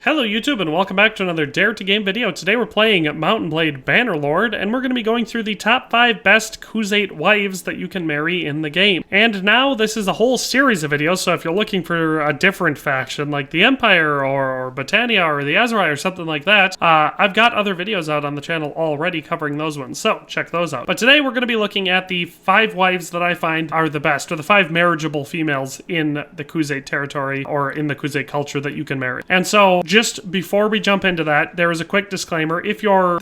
Hello YouTube and welcome back to another Dare to Game video. Today we're playing Mount and Blade Bannerlord and we're going to be going through the top 5 best Khuzait wives that you can marry in the game. And now this is a whole series of videos, so if you're looking for a different faction like the Empire or Britannia or the Azrai or something like that, I've got other videos out on the channel already covering those ones, so check those out. But today we're going to be looking at the 5 wives that I find are the best, or the 5 marriageable females in the Khuzait territory or in the Khuzait culture that you can marry. And so just before we jump into that, there is a quick disclaimer. If you're,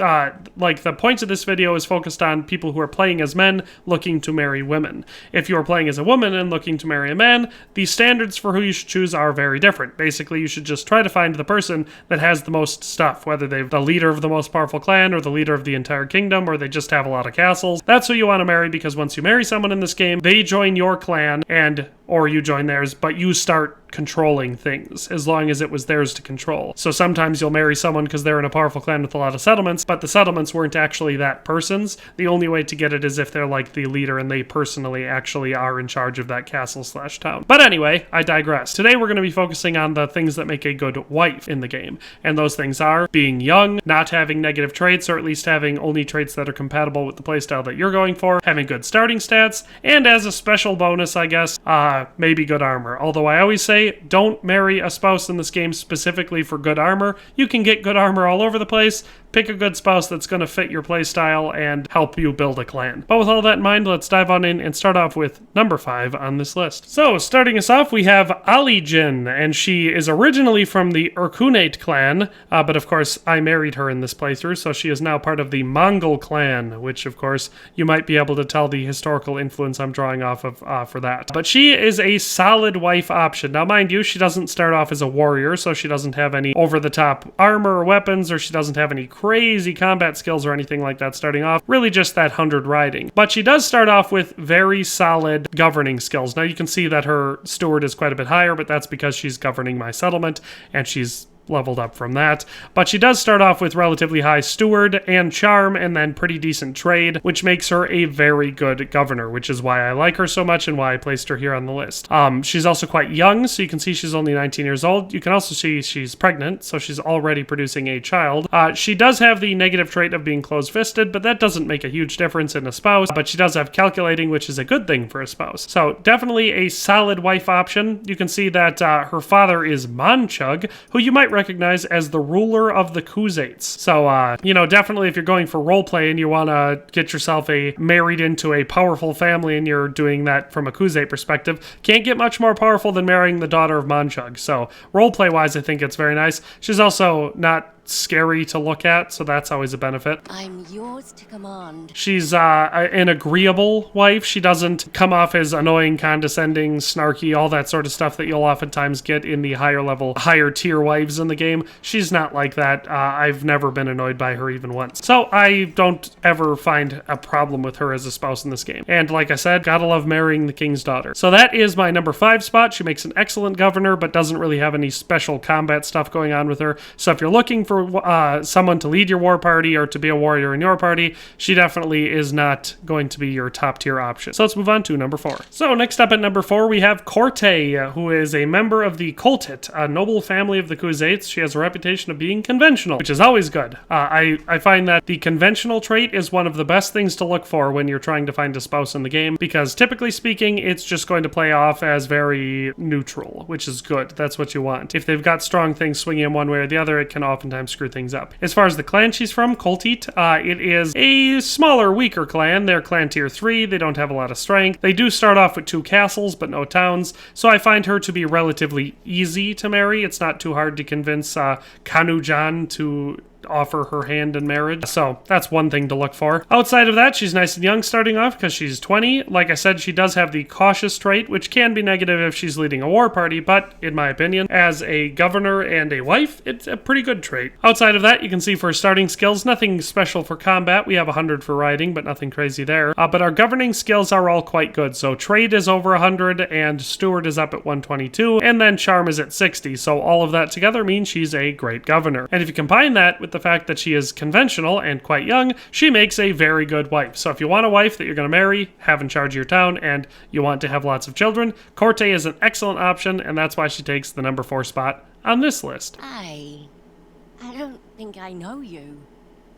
like the points of this video is focused on people who are playing as men looking to marry women. If you're playing as a woman and looking to marry a man, the standards for who you should choose are very different. Basically, you should just try to find the person that has the most stuff, whether they're the leader of the most powerful clan or the leader of the entire kingdom, or they just have a lot of castles. That's who you want to marry, because once you marry someone in this game, they join your clan or you join theirs, but you start controlling things as long as it was theirs to control. So sometimes you'll marry someone because they're in a powerful clan with a lot of settlements, but the settlements weren't actually that person's. The only way to get it is if they're like the leader and they personally actually are in charge of that castle/town. But anyway, I digress. Today we're going to be focusing on the things that make a good wife in the game. And those things are being young, not having negative traits, or at least having only traits that are compatible with the playstyle that you're going for, having good starting stats, and as a special bonus, I guess, maybe good armor. Although I always say, don't marry a spouse in this game specifically for good armor. You can get good armor all over the place. Pick a good spouse that's going to fit your playstyle and help you build a clan. But with all that in mind, let's dive on in and start off with number 5 on this list. So, starting us off, we have Alijin, and she is originally from the Urkunate clan, but of course, I married her in this playthrough, so she is now part of the Mongol clan, which of course, you might be able to tell the historical influence I'm drawing off of for that. But she is a solid wife option. Now, mind you, she doesn't start off as a warrior, so she doesn't have any over-the-top armor or weapons, or she doesn't have any crazy combat skills or anything like that starting off, really just that 100 riding. But she does start off with very solid governing skills. Now you can see that her steward is quite a bit higher, but that's because she's governing my settlement and she's leveled up from that. But she does start off with relatively high steward and charm and then pretty decent trade, which makes her a very good governor, which is why I like her so much and why I placed her here on the list. She's also quite young, so you can see she's only 19 years old. You can also see she's pregnant, so she's already producing a child. She does have the negative trait of being close-fisted, but that doesn't make a huge difference in a spouse, but she does have calculating, which is a good thing for a spouse. So definitely a solid wife option. You can see that her father is Manchug, who you might recognize as the ruler of the Khuzaits. So, you know, definitely if you're going for roleplay and you want to get yourself married into a powerful family and you're doing that from a Khuzait perspective, can't get much more powerful than marrying the daughter of Manchug. So, roleplay-wise, I think it's very nice. She's also not scary to look at, so that's always a benefit. I'm yours to command. She's an agreeable wife. She doesn't come off as annoying, condescending, snarky, all that sort of stuff that you'll oftentimes get in the higher level, higher tier wives in the game. She's not like that. I've never been annoyed by her even once. So I don't ever find a problem with her as a spouse in this game. And like I said, gotta love marrying the king's daughter. So that is my number 5 spot. She makes an excellent governor, but doesn't really have any special combat stuff going on with her. So if you're looking for someone to lead your war party or to be a warrior in your party, she definitely is not going to be your top tier option. So let's move on to number 4. So next up at number 4, we have Khuzait, who is a member of the Koltit, a noble family of the Khuzaits. She has a reputation of being conventional, which is always good. I find that the conventional trait is one of the best things to look for when you're trying to find a spouse in the game, because typically speaking, it's just going to play off as very neutral, which is good. That's what you want. If they've got strong things swinging in one way or the other, it can oftentimes screw things up. As far as the clan she's from, Koltit, it is a smaller, weaker clan. They're clan tier 3. They don't have a lot of strength. They do start off with 2 castles, but no towns. So I find her to be relatively easy to marry. It's not too hard to convince Kanujan to offer her hand in marriage. So that's one thing to look for. Outside of that, she's nice and young starting off because she's 20. Like I said, she does have the cautious trait, which can be negative if she's leading a war party, but in my opinion, as a governor and a wife, it's a pretty good trait. Outside of that, you can see for starting skills, nothing special for combat. We have 100 for riding, but nothing crazy there. But our governing skills are all quite good. So trade is over 100 and steward is up at 122, and then charm is at 60. So all of that together means she's a great governor. And if you combine that with the fact that she is conventional and quite young, she makes a very good wife. So if you want a wife that you're going to marry, have in charge of your town, and you want to have lots of children, Khuzait is an excellent option, and that's why she takes the number 4 spot on this list. I I don't think I know you.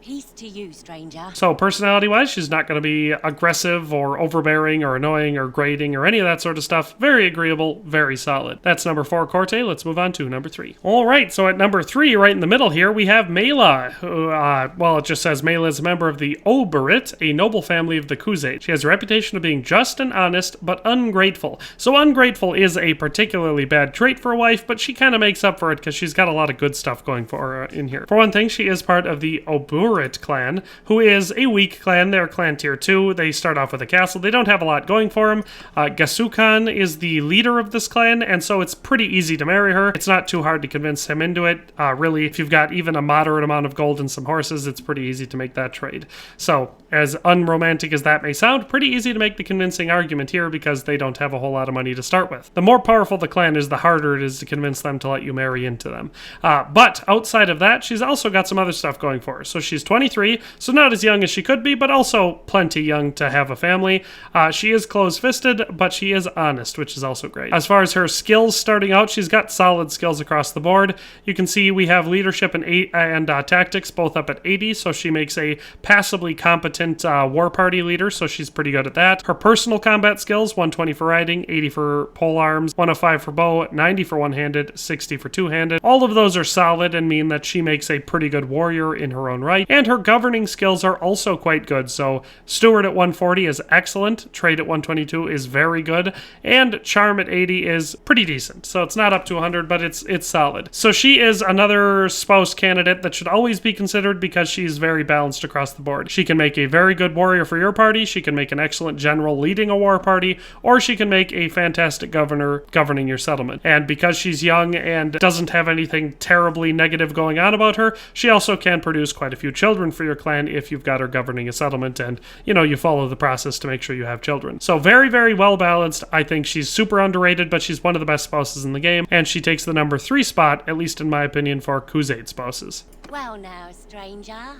Peace to you, stranger. So personality-wise, she's not going to be aggressive or overbearing or annoying or grating or any of that sort of stuff. Very agreeable, very solid. That's number 4, Corte. Let's move on to number 3. All right, so at number 3, right in the middle here, we have Mela, who, well, it just says Mela is a member of the Oberit, a noble family of the Khuzait. She has a reputation of being just and honest, but ungrateful. So ungrateful is a particularly bad trait for a wife, but she kind of makes up for it because she's got a lot of good stuff going for her in here. For one thing, she is part of the Oberit clan, who is a weak clan. They're clan tier 2. They start off with a castle. They don't have a lot going for them. Gasukan is the leader of this clan, and so it's pretty easy to marry her. It's not too hard to convince him into it. Really, if you've got even a moderate amount of gold and some horses, it's pretty easy to make that trade. So, as unromantic as that may sound, pretty easy to make the convincing argument here because they don't have a whole lot of money to start with. The more powerful the clan is, the harder it is to convince them to let you marry into them. But outside of that, she's also got some other stuff going for her. So she's 23, so not as young as she could be, but also plenty young to have a family. She is close-fisted, but she is honest, which is also great. As far as her skills starting out, she's got solid skills across the board. You can see we have leadership and tactics both up at 80, so she makes a passably competent war party leader, so she's pretty good at that. Her personal combat skills, 120 for riding, 80 for polearms, 105 for bow, 90 for one-handed, 60 for two-handed. All of those are solid and mean that she makes a pretty good warrior in her own right. And her governing skills are also quite good. So Steward at 140 is excellent, Trade at 122 is very good, and Charm at 80 is pretty decent. So it's not up to 100, but it's solid. So she is another spouse candidate that should always be considered because she's very balanced across the board. She can make a very good warrior for your party, she can make an excellent general leading a war party, or she can make a fantastic governor governing your settlement. And because she's young and doesn't have anything terribly negative going on about her, she also can produce quite a few children for your clan if you've got her governing a settlement and, you know, you follow the process to make sure you have children. So very, very well balanced. I think she's super underrated, but she's one of the best spouses in the game, and she takes the number 3 spot, at least in my opinion, for Khuzait spouses. Well now, stranger.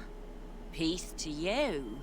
Peace to you.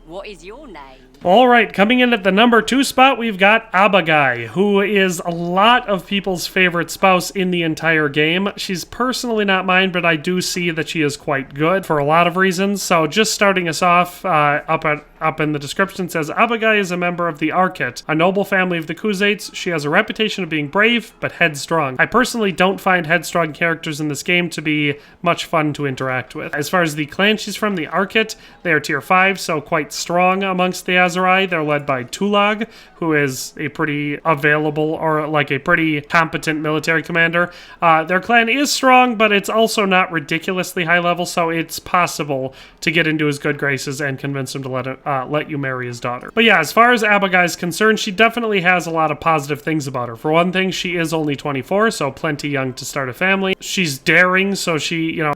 What is your name? All right, coming in at the number 2 spot, we've got Abagai, who is a lot of people's favorite spouse in the entire game. She's personally not mine, but I do see that she is quite good for a lot of reasons. So just starting us off, up in the description says, Abagai is a member of the Arkit, a noble family of the Khuzaits. She has a reputation of being brave, but headstrong. I personally don't find headstrong characters in this game to be much fun to interact with. As far as the clan she's from, the Arkit, they are tier 5, so quite strong amongst the Aserai. They're led by Tulag, who is a pretty available or like a pretty competent military commander. Their clan is strong, but it's also not ridiculously high level, so it's possible to get into his good graces and convince him to let you marry his daughter. But yeah, as far as Abagai is concerned, she definitely has a lot of positive things about her. For one thing, she is only 24, so plenty young to start a family. She's daring, so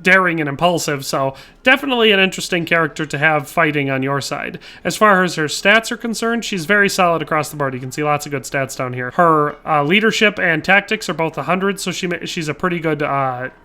daring and impulsive, so definitely an interesting character to have fighting on your side. As far as her stats are concerned, she's very solid across the board. You can see lots of good stats down here. Her leadership and tactics are both 100, so she's a pretty good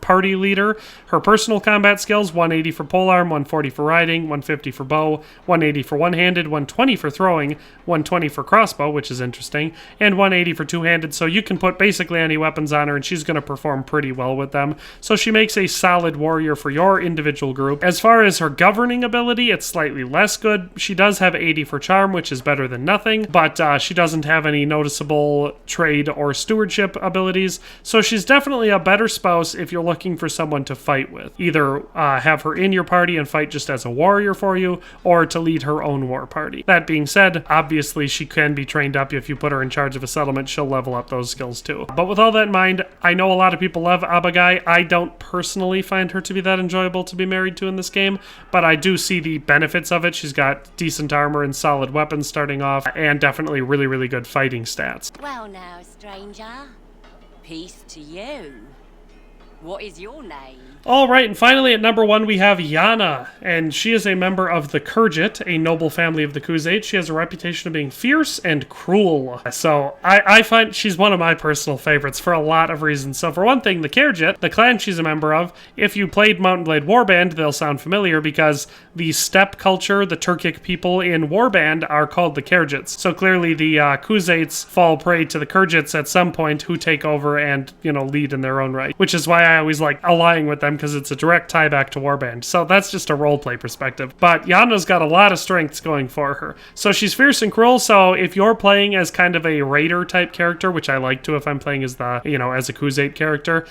party leader. Her personal combat skills, 180 for polearm, 140 for riding, 150 for bow, 180 for one-handed, 120 for throwing, 120 for crossbow, which is interesting, and 180 for two-handed, so you can put basically any weapons on her and she's going to perform pretty well with them. So she makes a solid warrior for your individual group. As far as her governing ability, it's slightly less good. She does have 80 for charm, which is better than nothing, but she doesn't have any noticeable trade or stewardship abilities, so she's definitely a better spouse if you're looking for someone to fight with. Either have her in your party and fight just as a warrior for you, or to lead her own war party. That being said, obviously she can be trained up. If you put her in charge of a settlement, she'll level up those skills too. But with all that in mind, I know a lot of people love Abagai. I don't personally find her to be that enjoyable to be married to in this game, but I do see the benefits of it. She's got decent armor and solid weapons starting off, and definitely really, really good fighting stats. Well now, stranger. Peace to you. What is your name? All right, and finally at number 1 we have Yana, and she is a member of the Khergit, a noble family of the Khuzait. She has a reputation of being fierce and cruel. So I find she's one of my personal favorites for a lot of reasons. So for one thing, the Khergit, the clan she's a member of, if you played Mount and Blade Warband, they'll sound familiar because the steppe culture, the Turkic people in Warband are called the Khergits. So clearly the Khuzaits fall prey to the Khergits at some point, who take over and, lead in their own right. Which is why I always like allying with them because it's a direct tie back to Warband. So that's just a roleplay perspective. But Yana's got a lot of strengths going for her. So she's fierce and cruel, so if you're playing as kind of a raider type character, which I like to if I'm playing as the, as a Khuzait character,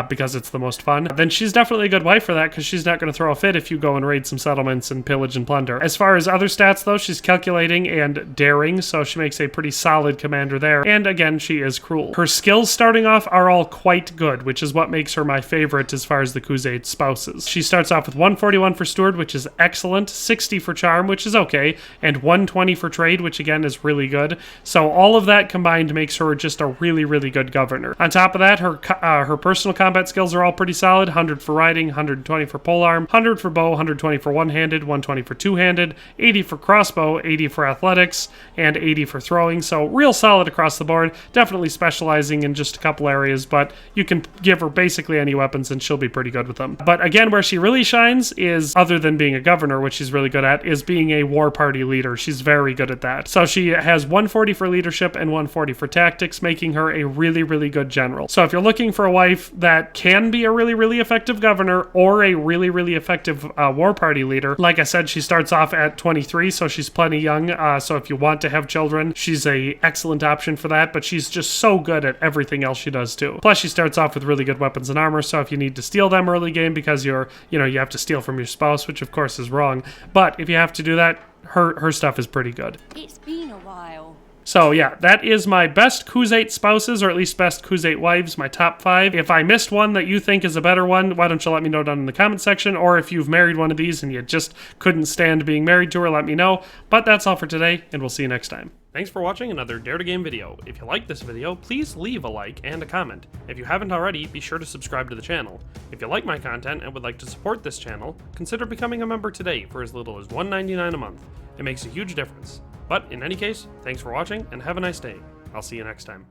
because it's the most fun, then she's definitely a good wife for that because she's not going to throw a fit if you go and raid some settlements and pillage and plunder. As far as other stats though, she's calculating and daring, so she makes a pretty solid commander there. And again, she is cruel. Her skills starting off are all quite good, which is what makes her my favorite as far as the Khuzait spouses. She starts off with 141 for Steward, which is excellent, 60 for Charm, which is okay, and 120 for Trade, which again is really good. So all of that combined makes her just a really, really good governor. On top of that, her personal combat skills are all pretty solid. 100 for riding, 120 for polearm, 100 for bow, 120 for one-handed, 120 for two-handed, 80 for crossbow, 80 for athletics, and 80 for throwing. So real solid across the board. Definitely specializing in just a couple areas, but you can give her basically any weapons and she'll be pretty good with them. But again, where she really shines is, other than being a governor, which she's really good at, is being a war party leader. She's very good at that. So she has 140 for leadership and 140 for tactics, making her a really, really good general. So if you're looking for a wife that can be a really, really effective governor or a really, really effective war party leader, like I said, she starts off at 23, so she's plenty young. So if you want to have children, she's a excellent option for that, but she's just so good at everything else she does too. Plus she starts off with really good weapons and armor, so if you need to steal them early game because you have to steal from your spouse, which of course is wrong, but if you have to do that, her stuff is pretty good. It's been a while. So yeah, that is my best Khuzait spouses, or at least best Khuzait wives, my top 5. If I missed one that you think is a better one, why don't you let me know down in the comment section, or if you've married one of these and you just couldn't stand being married to her, let me know. But that's all for today, and we'll see you next time. Thanks for watching another Dare to Game video. If you liked this video, please leave a like and a comment. If you haven't already, be sure to subscribe to the channel. If you like my content and would like to support this channel, consider becoming a member today for as little as $1.99 a month. It makes a huge difference. But in any case, thanks for watching and have a nice day. I'll see you next time.